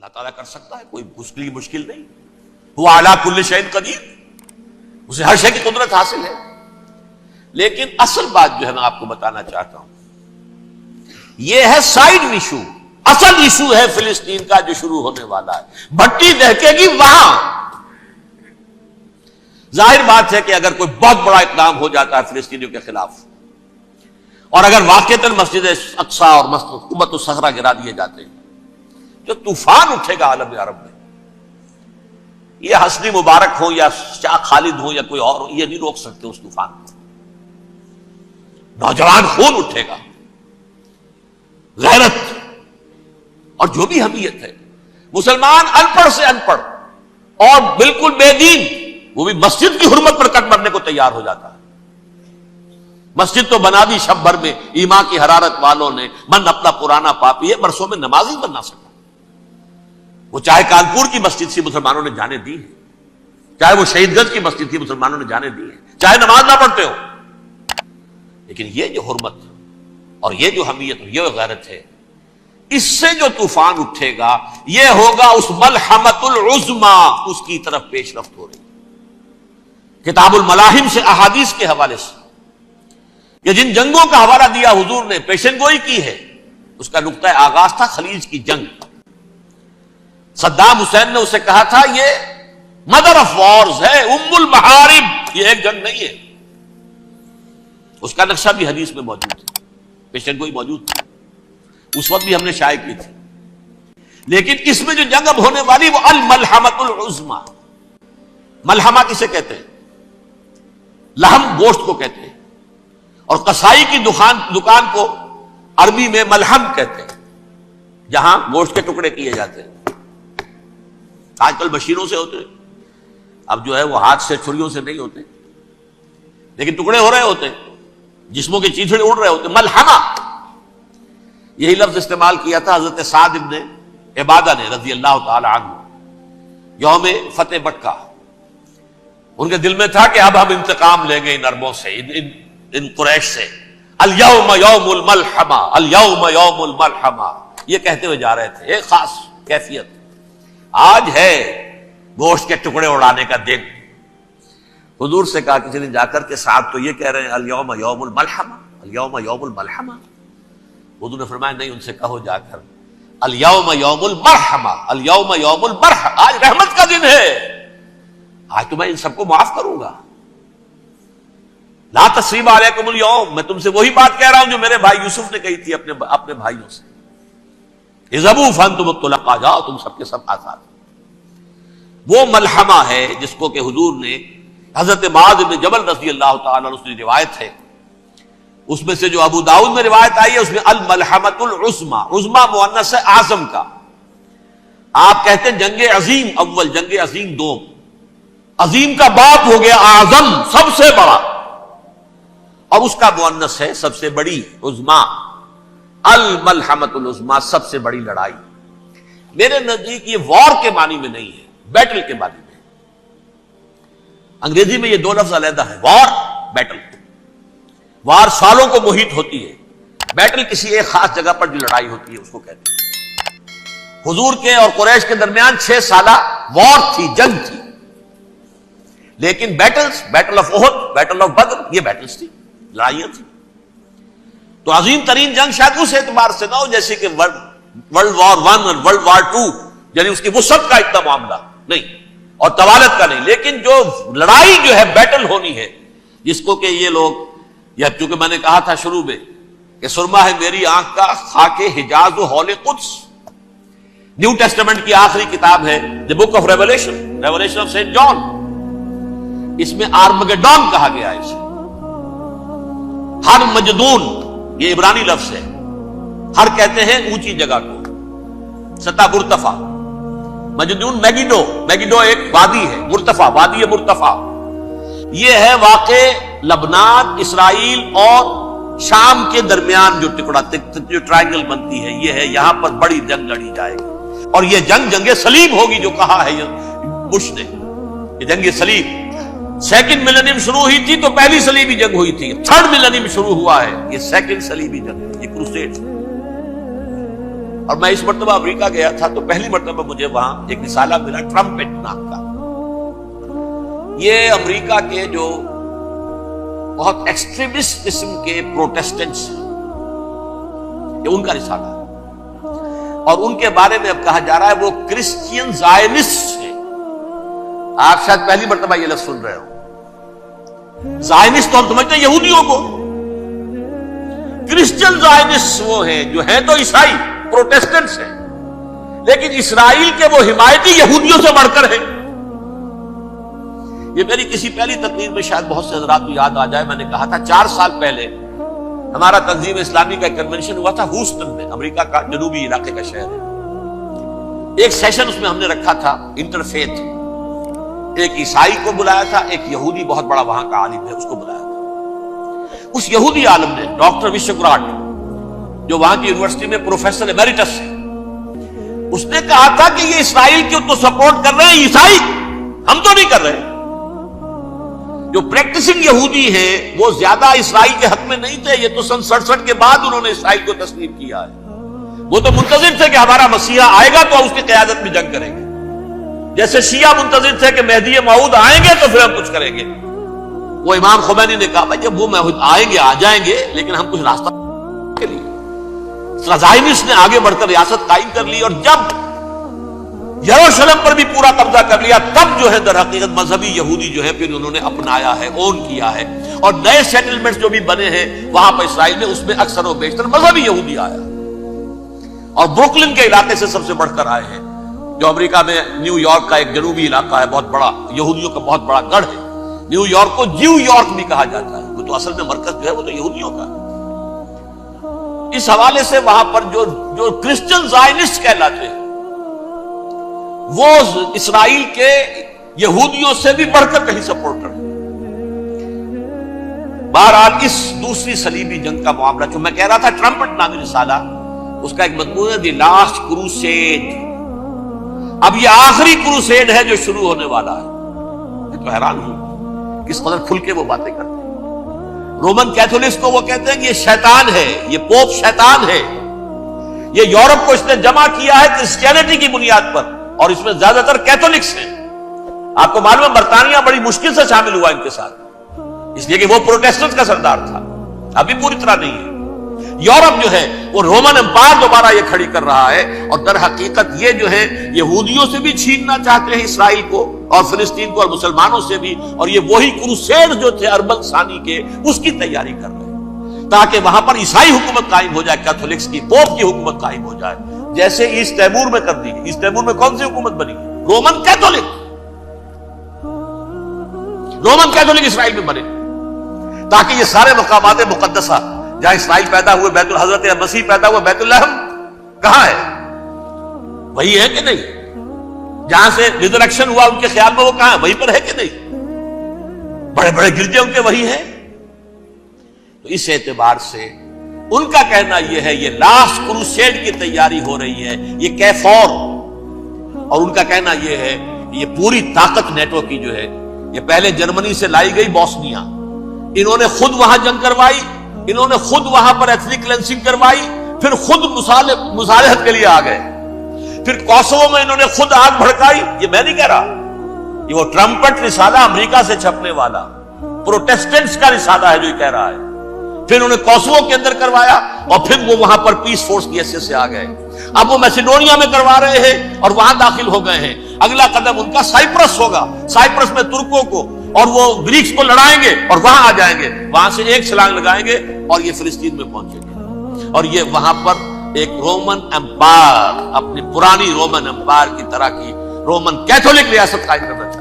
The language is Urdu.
اللہ تعالیٰ کر سکتا ہے، کوئی اس کے لیے مشکل نہیں. وہ اعلیٰ کل شیء قدیر، اسے ہر شے کی قدرت حاصل ہے. لیکن اصل بات جو ہے میں آپ کو بتانا چاہتا ہوں، یہ ہے سائیڈ ایشو. اصل ایشو ہے فلسطین کا جو شروع ہونے والا ہے. بھٹی دہکے گی وہاں. ظاہر بات ہے کہ اگر کوئی بہت بڑا اقدام ہو جاتا ہے فلسطینیوں کے خلاف، اور اگر واقعتاً مسجد اقصی اور قبۃ الصخرہ گرا دیے جاتے ہیں، جو طوفان اٹھے گا عالم عرب میں، یہ حسنی مبارک ہو یا شاہ خالد ہو یا کوئی اور ہو، یہ نہیں روک سکتے اس طوفان کو. نوجوان خون اٹھے گا، غیرت اور جو بھی حمیت ہے. مسلمان ان پڑھ سے ان پڑھ اور بالکل بے دین، وہ بھی مسجد کی حرمت پر کٹ مرنے کو تیار ہو جاتا ہے. مسجد تو بنا دی شب بھر میں ایمان کی حرارت والوں نے، من اپنا پرانا پاپی ہے، برسوں میں نماز ہی بن نہ سکا. وہ چاہے کانپور کی مسجد سے مسلمانوں نے جانے دی ہے، چاہے وہ شہید گنج کی مسجد کی مسلمانوں نے جانے دی ہے، چاہے نماز نہ پڑھتے ہو. لیکن یہ جو حرمت اور یہ جو حمیت اور یہ غیرت ہے، اس سے جو طوفان اٹھے گا یہ ہوگا اس ملحمۃ العظما، اس کی طرف پیش رفت ہو رہی. کتاب الملاحم سے احادیث کے حوالے سے کہ جن جنگوں کا حوالہ دیا حضور نے، پیشن گوئی کی ہے، اس کا نقطہ آغاز تھا خلیج کی جنگ. صدام حسین نے اسے کہا تھا یہ مدر آف وارز ہے، ام المحارب، یہ ایک جنگ نہیں ہے. اس کا نقشہ بھی حدیث میں موجود ہے، پیشن گوئی موجود تھی، اس وقت بھی ہم نے شائع کی تھی. لیکن اس میں جو جنگ اب ہونے والی وہ الملحمۃ العظما. ملحمہ کسے کہتے ہیں؟ لحم گوشت کو کہتے ہیں، اور قصائی کی دکان کو عربی میں ملحم کہتے ہیں، جہاں گوشت کے ٹکڑے کیے جاتے ہیں. آج کل مشینوں سے ہوتے ہیں، اب جو ہے وہ ہاتھ سے چھریوں سے نہیں ہوتے، لیکن ٹکڑے ہو رہے ہوتے ہیں، جسموں کے چیتھڑے اڑ رہے ہوتے ہیں. ملحمہ، یہی لفظ استعمال کیا تھا حضرت سعد ابن عبادہ نے رضی اللہ تعالی عنہ یوم فتح مکہ. ان کے دل میں تھا کہ اب ہم انتقام لیں گے ان عربوں سے، ان قریش سے. الیوم یوم الملحمہ، الیوم یوم الملحمہ، یہ کہتے ہوئے جا رہے تھے. ایک خاص کیفیت، آج ہے گوشت کے ٹکڑے اڑانے کا دن. حضور سے کہا کسی نے جا کر کے ساتھ تو یہ کہہ رہے ہیں الیوم یوم الملحمہ، الیوم یوم الملحمہ. حضور نے فرمایا نہیں، ان سے کہو جا کر الیوم یوم المرحمہ، الیوم یوم المرحمہ، آج رحمت کا دن ہے، آج تو میں ان سب کو معاف کروں گا. لا تثریب علیکم اليوم، میں تم سے وہی بات کہہ رہا ہوں جو میرے بھائی یوسف نے کہی تھی اپنے بھائیوں سے. اذهبوا فانتم الطلقاء، جاؤ تم سب کے سب آزاد. وہ ملحمہ ہے جس کو کہ حضور نے حضرت معاذ بن جبل رضی اللہ تعالیٰ عنہ کی روایت ہے، اس میں سے جو ابو داؤد میں روایت آئی ہے اس میں الملحمۃ العظما، عظما مؤنث ہے اعظم کا. آپ کہتے ہیں جنگ عظیم اول، جنگ عظیم دوم. عظیم کا باپ ہو گیا اعظم، سب سے بڑا، اور اس کا مؤنث ہے سب سے بڑی، عظما. الملحمۃ العظما، سب سے بڑی لڑائی. میرے نزدیک یہ وار کے معنی میں نہیں ہے، بیٹل کے معنی میں. انگریزی میں یہ دو لفظ علیحدہ ہے، وار، بیٹل. وار سالوں کو محیط ہوتی ہے، بیٹل کسی ایک خاص جگہ پر جو لڑائی ہوتی ہے اس کو کہتے ہیں. حضور کے اور قریش کے درمیان 6 سالہ وار تھی، جنگ تھی. لیکن battles, battle of Uhud, battle of Badr, یہ بیٹلز تھی، لڑائیاں تھی. تو عظیم ترین جنگ شاید اس اعتبار سے نہ ہو جیسے کہ ورلڈ وار 1 اور ورلڈ وار 2، یعنی اس کی وسعت کا اتنا معاملہ نہیں اور طوالت کا نہیں. لیکن جو لڑائی جو ہے بیٹل ہونی ہے، جس کو کہ یہ لوگ، یا چونکہ میں نے کہا تھا شروع میں کہ سرما ہے میری آنکھ کا خاک حجاز و حول قدس. نیو ٹیسٹمنٹ کی آخری کتاب ہے the book of Revelation, Revelation of Saint John. اس میں آرمگڈون کہا گیا ہے اسے. ہر مجدون، یہ عبرانی لفظ ہے. ہر کہتے ہیں اونچی جگہ کو، سطح مرتفع. مجدون میگیڈو، میگیڈو ایک وادی ہے، مرتفع، وادی مرتفع. یہ ہے واقع لبنان، اسرائیل اور شام کے درمیان جو ٹکڑا، جو ٹرائنگل بنتی ہے، یہ ہے. یہاں پر بڑی جنگ لڑی جائے گی، اور یہ جنگ صلیب ہوگی جو کہا ہے بش نے، یہ جنگ صلیب. سیکنڈ ملینیم شروع ہوئی تھی تو پہلی صلیبی جنگ ہوئی تھی. تھرڈ ملینیم شروع ہوا ہے، یہ سیکنڈ صلیبی جنگ، یہ کروسیڈ. اور میں اس مرتبہ امریکہ گیا تھا تو پہلی مرتبہ مجھے وہاں ایک رسالہ ملا ٹرمپٹ نام کا. یہ امریکہ کے جو بہت ایکسٹریمسٹ قسم کے پروٹیسٹنٹس ہیں، یہ ان کا رسالہ ہے، اور ان کے بارے میں اب کہا جا رہا ہے وہ کرسچین زائنسٹ ہیں. آپ شاید پہلی مرتبہ یہ لفظ سن رہے ہو. زائنسٹ تو ہم سمجھتے ہیں یہودیوں کو، کرسچین زائنسٹ وہ ہیں جو ہیں تو عیسائی پروٹیسٹنٹس ہیں، لیکن اسرائیل کے وہ حمایتی یہودیوں سے بڑھ کر ہیں. یہ میری کسی پہلی تقریر میں شاید بہت سے حضرات کو یاد آ جائے، میں نے کہا تھا 4 سال پہلے ہمارا تنظیم اسلامی کا ایک کنونشن ہوا تھا ہیوسٹن میں، امریکہ کا جنوبی علاقے کا شہر ہے. ایک سیشن اس میں ہم نے رکھا تھا انٹرفیتھ، ایک عیسائی کو بلایا تھا، ایک یہودی بہت بڑا وہاں کا عالم ہے اس کو بلایا تھا. اس یہودی عالم نے ڈاکٹر وشوگراٹ، جو وہاں کی یونیورسٹی میں پروفیسر ایمیریٹس ہے، اس نے کہا تھا کہ یہ اسرائیل کو تو سپورٹ کر رہے ہیں عیسائی، ہم تو نہیں کر رہے. جو پریکٹسنگ یہودی ہیں وہ زیادہ اسرائیل کے حق میں نہیں تھے، یہ تو سن 67 کے بعد انہوں نے اسرائیل کو تسلیم کیا ہے. وہ تو منتظر تھے کہ ہمارا مسیحا آئے گا تو اس کی قیادت میں جنگ کریں گے، جیسے شیعہ منتظر تھے کہ مہدی موعود آئیں گے تو پھر ہم کچھ کریں گے. وہ امام خمینی نے کہا بھائی جب وہ آئیں گے آ جائیں گے، لیکن ہم کچھ راستہ کے لیے. زائنسٹ نے آگے بڑھ کر ریاست قائم کر لی، اور جب یروشلم پر بھی پورا قبضہ کر لیا تب جو ہے در حقیقت مذہبی یہودی جو ہے پھر انہوں نے اپنایا ہے، اون کیا ہے، اور نئے سیٹلمنٹس جو بھی بنے ہیں وہاں پر اسرائیل میں، اس میں اکثر و بیشتر مذہبی یہودی آیا، اور بروکلن کے علاقے سے سب سے بڑھ کر آئے ہیں، جو امریکہ میں نیو یارک کا ایک جنوبی علاقہ ہے، بہت بڑا یہودیوں کا بہت بڑا گڑھ ہے. نیو یارک کو جیو یارک بھی کہا جاتا ہے، وہ تو اصل میں مرکز جو ہے وہ تو یہودیوں کا. اس حوالے سے وہاں پر جو کرسچن زائنسٹ کہلاتے ہیں وہ اسرائیل کے یہودیوں سے بھی بڑھ کر کہیں سپورٹ کرتے ہیں. بہرحال اس دوسری صلیبی جنگ کا معاملہ جو میں کہہ رہا تھا، ٹرمپٹ نامی رسالہ، اس کا ایک مضمون ہے دی لاسٹ کروسیڈ. اب یہ آخری کروسیڈ ہے جو شروع ہونے والا ہے. میں تو حیران ہوں کس قدر کھل کے وہ باتیں کرتے ہیں. رومن کیتھولکس کو وہ کہتے ہیں کہ یہ شیطان ہے، یہ پوپ شیطان ہے، یہ یورپ کو اس نے جمع کیا ہے کرسچینٹی کی بنیاد پر، اور اس میں زیادہ تر کیتھولکس ہیں. آپ کو معلوم ہے برطانیہ بڑی مشکل سے شامل ہوا ان کے ساتھ، اس لیے کہ وہ پروٹیسٹنٹ کا سردار تھا، ابھی پوری طرح نہیں ہے. یورپ جو ہے وہ رومن امپائر دوبارہ یہ کھڑی کر رہا ہے، اور در حقیقت یہ جو ہے یہودیوں سے بھی چھیننا چاہتے ہیں اسرائیل کو اور فلسطین کو اور مسلمانوں سے بھی، اور یہ وہی کروسیڈ جو تھے اربن ثانی کے اس کی تیاری کر رہے ہیں تاکہ وہاں پر عیسائی حکومت قائم ہو جائے، کیتھولکس کی پوپ کی حکومت قائم ہو جائے، جیسے ایسٹ تیمور میں کر دی. ایسٹ تیمور میں کون سی حکومت بنی؟ Roman Catholic. رومن کیتھولک اسرائیل میں بنے تاکہ یہ سارے مقامات مقدسہ جہاں اسرائیل پیدا ہوئے، بیت الحضرت مسیح پیدا ہوئے، بیت اللحم کہاں ہے؟ وہی ہے کہ نہیں؟ جہاں سے ریزریکشن ہوا ان کے خیال میں وہ کہاں ہے؟ وہیں پر ہے کہ نہیں؟ بڑے بڑے گرجے ان کے وہی ہیں. تو اس اعتبار سے ان کا کہنا یہ ہے یہ لاسٹ کروسیڈ کی تیاری ہو رہی ہے، یہ کیفور. اور ان کا کہنا یہ ہے یہ پوری طاقت نیٹو کی جو ہے یہ پہلے جرمنی سے لائی گئی بوسنیا، انہوں نے خود وہاں جنگ کروائی، انہوں نے خود وہاں پر ایتھنک کلینسنگ کروائی، پھر خود مصالحت کے لیے آ گئے، پھر کوسوو میں انہوں نے خود آگ بھڑکائی. یہ میں نہیں کہہ رہا، یہ وہ ٹرمپٹ رسالہ امریکہ سے چھپنے والا پروٹیسٹنٹس کا رسالہ ہے جو یہ کہہ رہا ہے. پھر انہوں نے کوسوو کے اندر کروایا، اور پھر وہ وہاں پر پیس فورس کی حیثیت سے آ گئے. اب وہ میسیڈونیا میں کروا رہے ہیں اور وہاں داخل ہو گئے ہیں. اگلا قدم ان کا سائپرس ہوگا، سائپرس میں ترکوں کو اور وہ گریکس کو لڑائیں گے اور وہاں آ جائیں گے، وہاں سے ایک چھلانگ لگائیں گے اور یہ فلسطین میں پہنچیں گے، اور یہ وہاں پر ایک رومن امپائر، اپنی پرانی رومن امپائر کی طرح کی رومن کیتھولک ریاست قائم کرنا چاہتے ہیں.